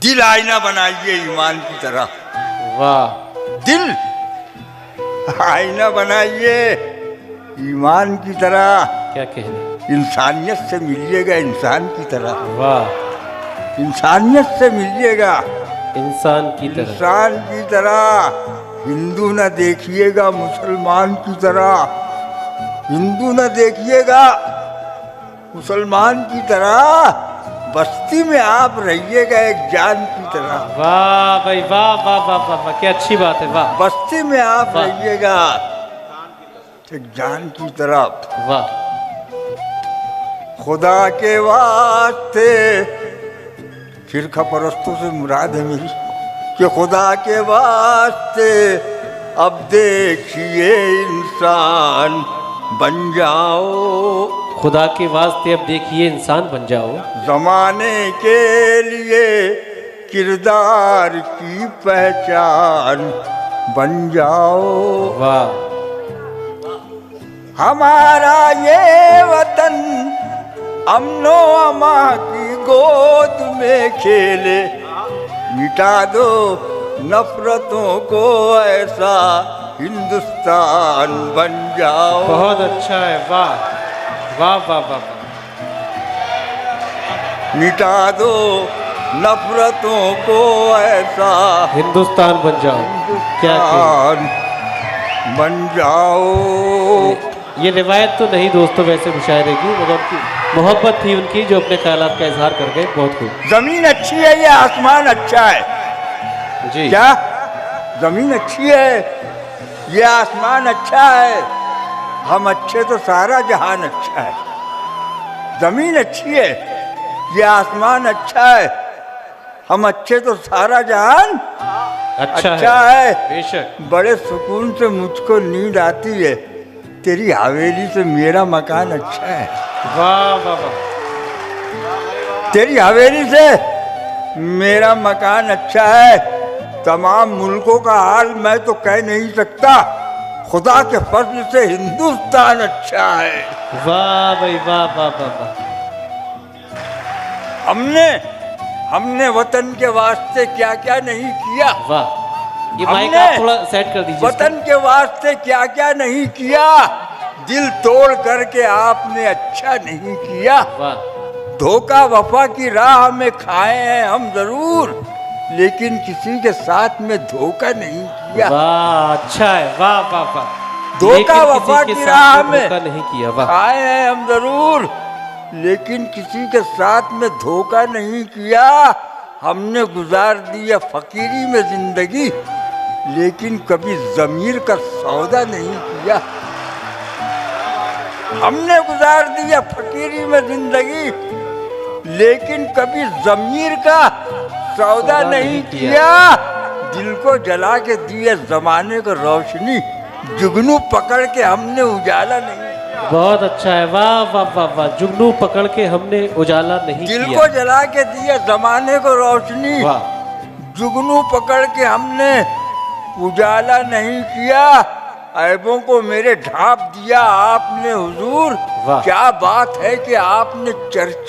दिल आईना बनाइए ईमान की तरह। वाह, दिल आईना बनाइए ईमान की तरह। क्या कहने। इंसानियत से मिलिएगा इंसान की तरह। वाह, इंसानियत से मिलिएगा इंसान की तरह। इंसान की तरह। हिंदू न देखिएगा मुसलमान की तरह। हिंदू न देखिएगा मुसलमान की तरह। बस्ती में आप रहिएगा एक जान की तरह। वाह भाई, वाह वाह वाह वाह वाह, क्या अच्छी बात है। वाह बस्ती में आप वाह। रहिएगा एक जान की तरह। वाह, खुदा के वास्ते फिरका परस्तों से मुराद है मेरी कि खुदा के वास्ते अब देखिए इंसान बन जाओ। खुदा के वास्ते अब देखिए इंसान बन जाओ। जमाने के लिए किरदार की पहचान बन जाओ। वाह, हमारा ये वतन अमनो अमा की गोद में खेले। मिटा दो नफरतों को ऐसा हिंदुस्तान बन जाओ। बहुत अच्छा है। वाह वाह वाह वाह वाह। मिटा दो नफरतों को ऐसा हिंदुस्तान बन जाओ। क्या कहने। हिंदुस्तान बन जाओ। ये रिवायत तो नहीं दोस्तों वैसे मुशायरे की, मगर उनकी मोहब्बत थी उनकी जो अपने ख्यालात का इजहार कर गए। बहुत खूब जमीन अच्छी है या आसमान अच्छा है? जी। क्या जमीन अच्छी है ये आसमान अच्छा है? हम अच्छे तो सारा जहान अच्छा है। जमीन अच्छी है ये आसमान अच्छा है। हम अच्छे तो सारा जहान अच्छा है। बेशक। बड़े सुकून से मुझको नींद आती है। तेरी हवेली से मेरा मकान अच्छा है। वाह वाह वाह। तेरी हवेली से मेरा मकान अच्छा है। तमाम मुल्कों का हाल मैं तो कह नहीं सकता। खुदा के फजल से हिंदुस्तान अच्छा है। वाह भाई, वाह वाह वाह वाह। हमने वतन के वास्ते क्या क्या नहीं किया। वाह, ये माइक हमने आप थोड़ा सेट कर दीजिए। वतन के वास्ते क्या क्या नहीं किया। दिल तोड़ करके आपने अच्छा नहीं किया। वाह, धोखा वफा की राह में खाए हैं हम जरूर, लेकिन किसी के साथ में धोखा नहीं किया। वाह अच्छा है। वाह वाह वाह। धोखा लेकिन वफा किसी के की साथ राह में में धोखा नहीं किया। वाह, खाए हैं हम जरूर, लेकिन किसी के साथ में धोखा नहीं किया। हमने गुजार दिया फकीरी में जिंदगी, लेकिन कभी जमीर का सौदा नहीं किया। हमने गुजार दिया फकीरी में जिंदगी, लेकिन कभी जमीर का सौदा नहीं किया। दिल को जला के दिए जमाने को रोशनी, जुगनू पकड़ के हमने उजाला नहीं। बहुत अच्छा है। वाह वाह वाह वाह। जुगनू पकड़ के हमने उजाला नहीं दिल किया। को जला के दिए जमाने को रोशनी, वाह, जुगनू पकड़ के हमने उजाला नहीं किया। ऐबों को मेरे ढांप दिया आपने हुजूर। वाह। क्या बात है कि आपने चर्चा